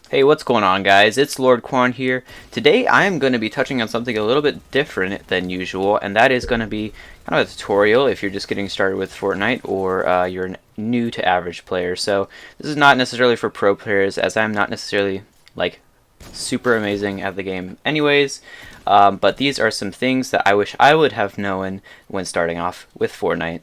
Hey, what's going on, guys? It's Lord Quon here. Today I am going to be touching on something a little bit different than usual, and that is going to be kind of a tutorial if you're just getting started with Fortnite or you're new to average player. So this is not necessarily for pro players, as I'm not necessarily like super amazing at the game anyways, but these are some things that I wish I would have known when starting off with Fortnite.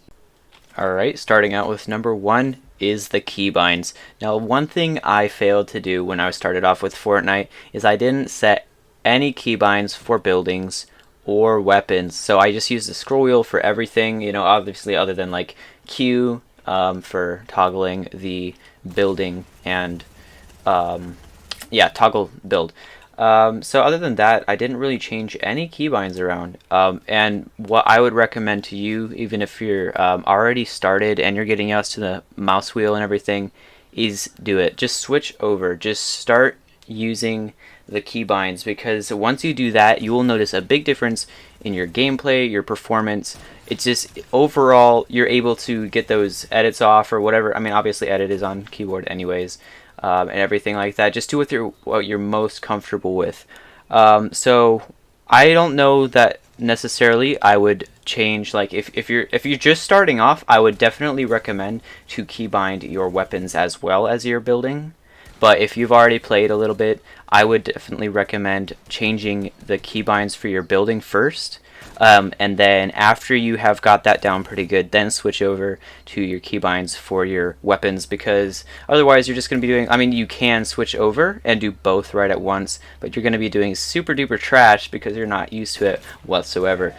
Alright, starting out with number one is the keybinds. Now, one thing I failed to do when I started off with Fortnite is I didn't set any keybinds for buildings or weapons. So I just used the scroll wheel for everything, obviously other than like Q for toggling the building and yeah, toggle build. So other than that, I didn't really change any keybinds around. And what I would recommend to you, even if you're already started and you're getting used to the mouse wheel and everything, is do it. Just switch over. Just start using the keybinds, because once you do that, you will notice a big difference in your gameplay, your performance. It's just overall you're able to get those edits off or whatever. I mean, obviously edit is on keyboard anyways, and everything like that. Just do what you're most comfortable with. So I don't know that necessarily I would change, like if you're just starting off, I would definitely recommend to keybind your weapons as well as your building. But if you've already played a little bit, I would definitely recommend changing the keybinds for your building first. And then after you have got that down pretty good, then switch over to your keybinds for your weapons, because otherwise you're just going to be doing, I mean, you can switch over and do both right at once, but you're going to be doing super duper trash because you're not used to it whatsoever.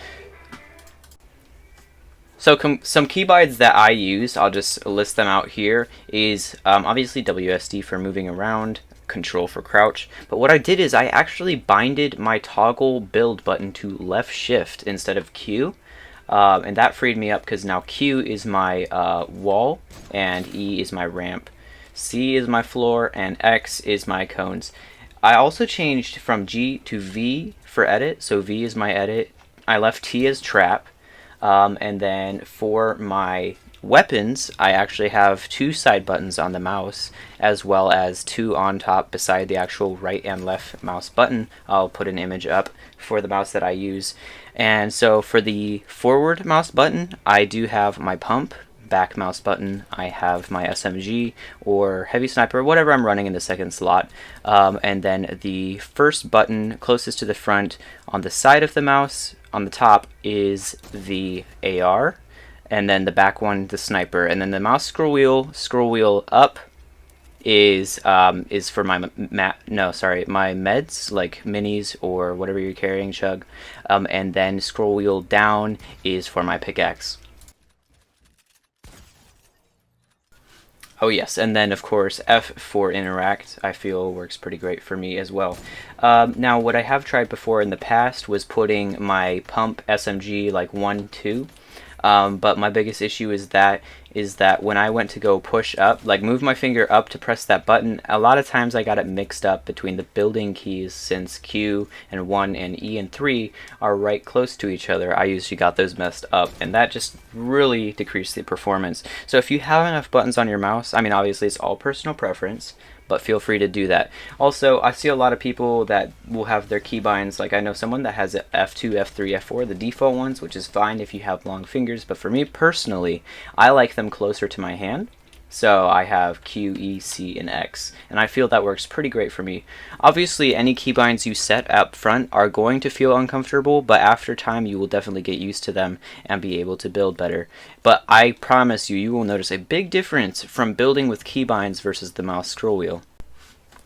So some keybinds that I use, I'll just list them out here, is obviously WSD for moving around, control for crouch. But what I did is I actually binded my toggle build button to left shift instead of Q. And that freed me up because now Q is my wall and E is my ramp. C is my floor and X is my cones. I also changed from G to V for edit. So V is my edit. I left T as trap. And then for my weapons, I actually have two side buttons on the mouse, as well as two on top beside the actual right and left mouse button. I'll put an image up for the mouse that I use. And so for the forward mouse button, I do have my pump. Back mouse button, I have my SMG or heavy sniper, whatever I'm running in the second slot. And then the first button closest to the front on the side of the mouse on the top is the AR, and then the back one the sniper, and then the mouse scroll wheel up is for my my meds, like minis or whatever you're carrying, chug, and then scroll wheel down is for my pickaxe. Oh yes, and then of course F for interact, I feel works pretty great for me as well. Now what I have tried before in the past was putting my pump SMG like 1, 2. But my biggest issue is that when I went to go push up, like move my finger up to press that button, a lot of times I got it mixed up between the building keys, since Q and 1 and E and 3 are right close to each other. I usually got those messed up, and that just really decreased the performance. So if you have enough buttons on your mouse, I mean, obviously it's all personal preference, but feel free to do that. Also, I see a lot of people that will have their keybinds, like I know someone that has F2, F3, F4, the default ones, which is fine if you have long fingers, but for me personally, I like them closer to my hand. So I have Q, E, C, and X, and I feel that works pretty great for me. Obviously, any keybinds you set up front are going to feel uncomfortable, but after time you will definitely get used to them and be able to build better. But I promise you, you will notice a big difference from building with keybinds versus the mouse scroll wheel.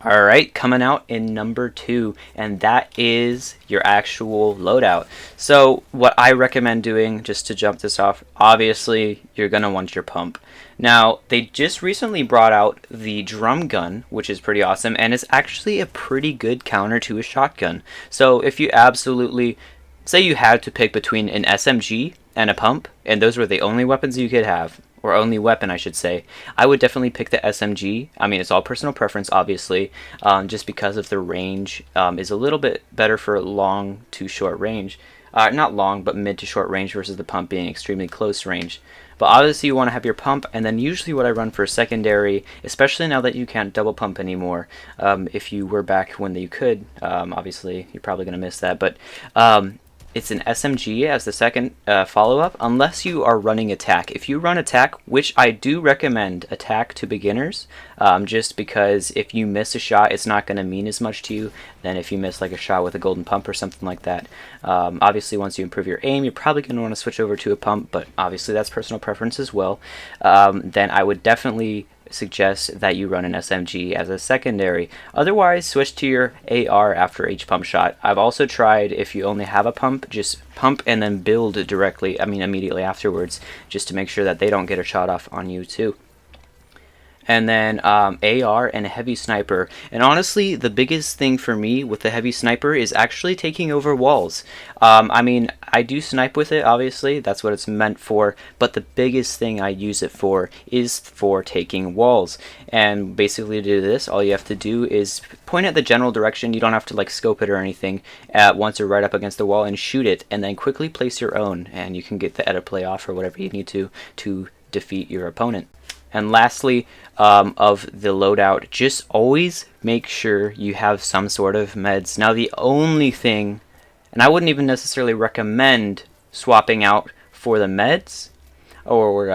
Alright, coming out in number 2, and that is your actual loadout. So what I recommend doing, just to jump this off, obviously you're going to want your pump. Now, they just recently brought out the drum gun, which is pretty awesome, and it's actually a pretty good counter to a shotgun. So if you absolutely, say you had to pick between an SMG and a pump, and those were the only weapons you could have, or only weapon I should say, I would definitely pick the SMG. I mean, it's all personal preference obviously, just because of the range is a little bit better for long to short range. Not long, but mid to short range versus the pump being extremely close range. But obviously you want to have your pump, and then usually what I run for secondary, especially now that you can't double pump anymore. If you were back when you could, obviously you're probably going to miss that, but it's an SMG as the second follow-up, unless you are running attack. If you run attack, which I do recommend attack to beginners, just because if you miss a shot, it's not going to mean as much to you than if you miss like a shot with a golden pump or something like that. Obviously, once you improve your aim, you're probably going to want to switch over to a pump, but obviously that's personal preference as well. Then I would definitely suggest that you run an SMG as a secondary. Otherwise, switch to your AR after each pump shot. I've also tried, if you only have a pump, just pump and then build directly, immediately afterwards, just to make sure that they don't get a shot off on you too. And then AR and a heavy sniper. And honestly, the biggest thing for me with the heavy sniper is actually taking over walls. I do snipe with it, obviously, that's what it's meant for, but the biggest thing I use it for is for taking walls. And basically to do this, all you have to do is point at the general direction. You don't have to like scope it or anything once you're right up against the wall, and shoot it, and then quickly place your own, and you can get the edit play off or whatever you need to defeat your opponent. And lastly, of the loadout, just always make sure you have some sort of meds. Now the only thing, and I wouldn't even necessarily recommend swapping out for the meds, or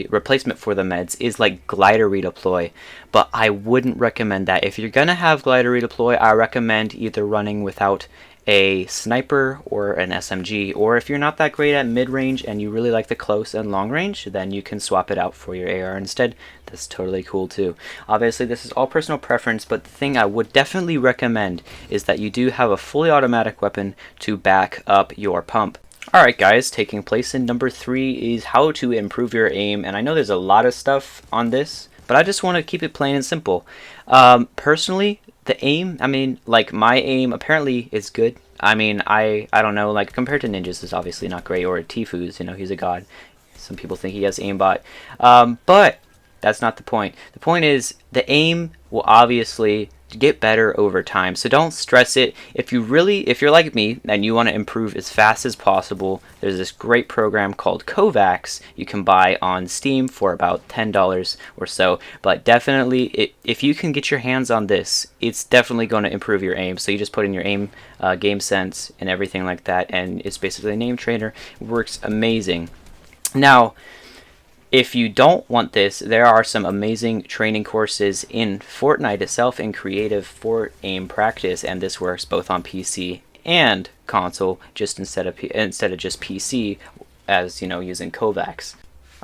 replacement for the meds, is like glider redeploy. But I wouldn't recommend that. If you're gonna have glider redeploy, I recommend either running without a sniper or an SMG, or if you're not that great at mid-range and you really like the close and long range, then you can swap it out for your AR instead. That's totally cool too. Obviously this is all personal preference, but the thing I would definitely recommend is that you do have a fully automatic weapon to back up your pump. Alright guys, taking place in number 3 is how to improve your aim, and I know there's a lot of stuff on this, but I just want to keep it plain and simple. Personally, the aim, my aim apparently is good. I don't know, like compared to Ninja's is obviously not great, or Tifu's, he's a god. Some people think he has aimbot. But that's not the point. The point is the aim will obviously get better over time, so don't stress it. If you're like me and you want to improve as fast as possible, there's this great program called Kovacs you can buy on Steam for about $10 or so. But definitely, if you can get your hands on this, it's definitely going to improve your aim. So you just put in your aim game sense and everything like that, and it's basically a name trainer. It works amazing. Now, if you don't want this, there are some amazing training courses in Fortnite itself in creative for aim practice, and this works both on PC and console, just instead of just PC, as using Kovacs.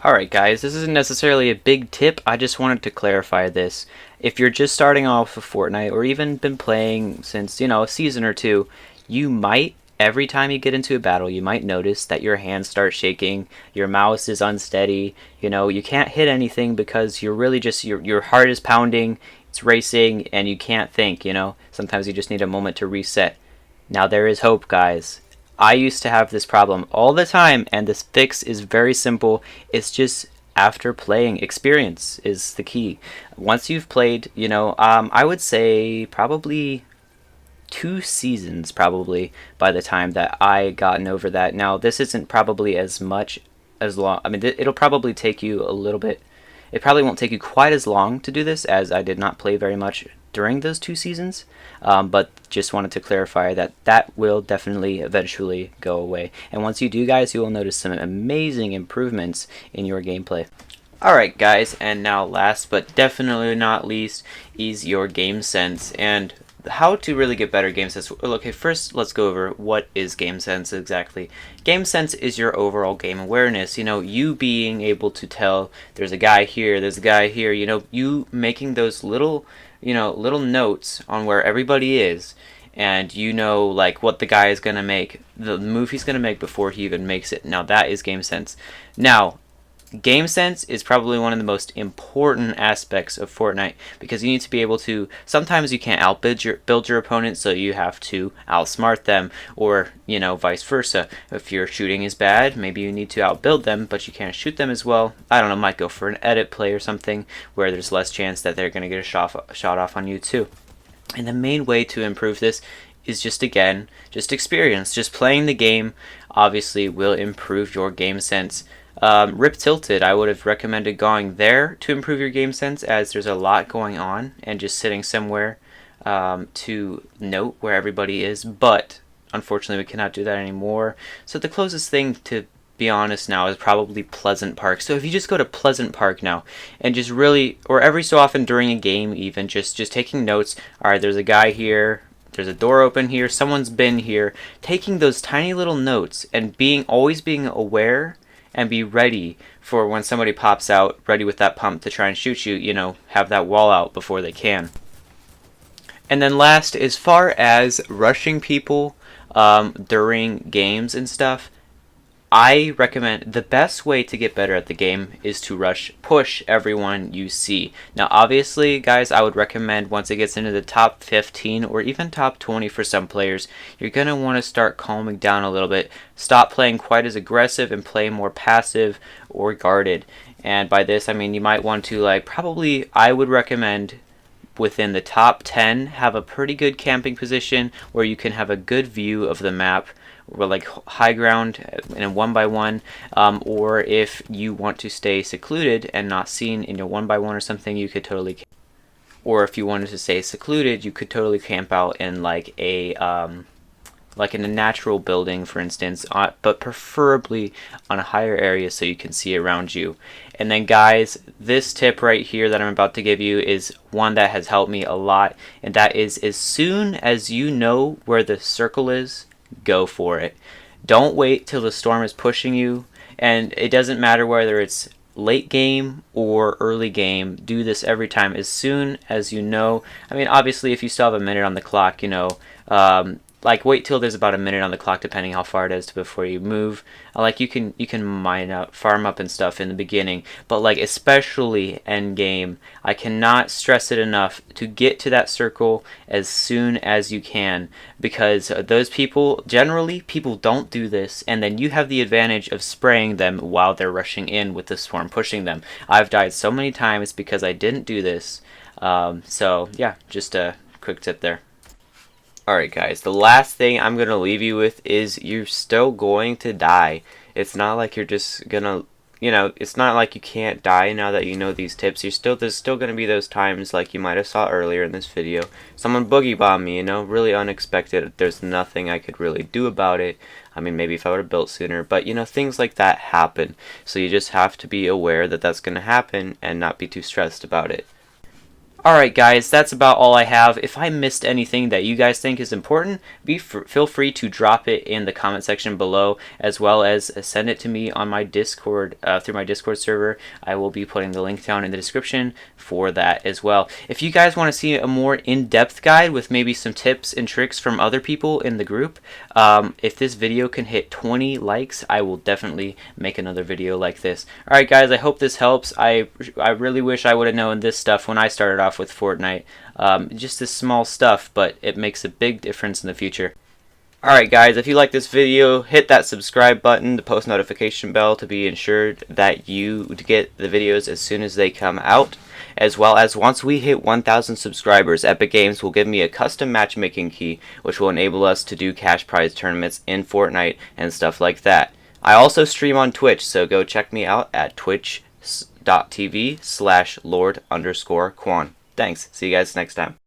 Alright guys, this isn't necessarily a big tip, I just wanted to clarify this. If you're just starting off with Fortnite, or even been playing since, a season or two, you might, every time you get into a battle, you might notice that your hands start shaking, your mouse is unsteady, you can't hit anything because you're really just, your heart is pounding, it's racing, and you can't think, Sometimes you just need a moment to reset. Now there is hope, guys. I used to have this problem all the time, and this fix is very simple. It's just after playing. Experience is the key. Once you've played, I would say probably 2 seasons probably by the time that I gotten over that. Now this isn't probably as much as long, it'll probably take you a little bit, it probably won't take you quite as long to do this, as I did not play very much during those 2 seasons, but just wanted to clarify that will definitely eventually go away, and once you do, guys, you will notice some amazing improvements in your gameplay. Alright guys, and now last but definitely not least is your game sense, and how to really get better game sense. Okay, first let's go over what is game sense exactly. Game sense is your overall game awareness. You being able to tell there's a guy here, there's a guy here. You making those little notes on where everybody is, and like what the guy is gonna make, the move he's gonna make before he even makes it. Now that is game sense. Now, game sense is probably one of the most important aspects of Fortnite, because you need to be able to, sometimes you can't outbuild your opponent, so you have to outsmart them, or vice versa. If your shooting is bad, maybe you need to outbuild them, but you can't shoot them as well. I don't know, might go for an edit play or something where there's less chance that they're going to get a shot off on you too. And the main way to improve this is just experience. Just playing the game obviously will improve your game sense. Rip Tilted, I would have recommended going there to improve your game sense, as there's a lot going on, and just sitting somewhere to note where everybody is. But unfortunately, we cannot do that anymore. So the closest thing, to be honest, now is probably Pleasant Park. So if you just go to Pleasant Park now and just really, or every so often during a game even, just taking notes. All right, there's a guy here, there's a door open here, someone's been here, taking those tiny little notes and always being aware and be ready for when somebody pops out, ready with that pump to try and shoot you, have that wall out before they can. And then last, as far as rushing people during games and stuff, I recommend the best way to get better at the game is to push everyone you see. Now, obviously, guys, I would recommend once it gets into the top 15 or even top 20 for some players, you're going to want to start calming down a little bit. Stop playing quite as aggressive and play more passive or guarded. And by this, I mean you might want to, I would recommend within the top 10 have a pretty good camping position where you can have a good view of the map, or high ground in a 1x1, or if you want to stay secluded and not seen in your 1x1 or something, you could totally, or if you wanted to stay secluded, you could totally camp out in in a natural building, for instance, but preferably on a higher area so you can see around you. And then, guys, this tip right here that I'm about to give you is one that has helped me a lot, and that is, as soon as you know where the circle is, go for it. Don't wait till the storm is pushing you, and it doesn't matter whether it's late game or early game. Do this every time. As soon as you know, I mean, obviously, if you still have a minute on the clock, wait till there's about a minute on the clock, depending how far it is before you move. You can mine up, farm up and stuff in the beginning, but especially end game, I cannot stress it enough to get to that circle as soon as you can, because those people, generally people don't do this, and then you have the advantage of spraying them while they're rushing in with the swarm pushing them. I've died so many times because I didn't do this. So yeah, just a quick tip there. Alright guys, the last thing I'm going to leave you with is you're still going to die. It's not like you're just going to, it's not like you can't die now that you know these tips. There's still going to be those times, like you might have saw earlier in this video. Someone boogie bombed me, really unexpected. There's nothing I could really do about it. I mean, maybe if I would have built sooner, but things like that happen. So you just have to be aware that that's going to happen and not be too stressed about it. Alright guys, that's about all I have. If I missed anything that you guys think is important, feel free to drop it in the comment section below, as well as send it to me on my Discord, through my Discord server. I will be putting the link down in the description for that as well. If you guys want to see a more in-depth guide with maybe some tips and tricks from other people in the group, if this video can hit 20 likes, I will definitely make another video like this. Alright guys, I hope this helps. I really wish I would have known this stuff when I started off with Fortnite. Just this small stuff, but it makes a big difference in the future. Alright guys, if you like this video, hit that subscribe button, the post notification bell to be ensured that you get the videos as soon as they come out. As well as once we hit 1,000 subscribers, Epic Games will give me a custom matchmaking key, which will enable us to do cash prize tournaments in Fortnite and stuff like that. I also stream on Twitch, so go check me out at twitch.tv/Lord_Quon. Thanks. See you guys next time.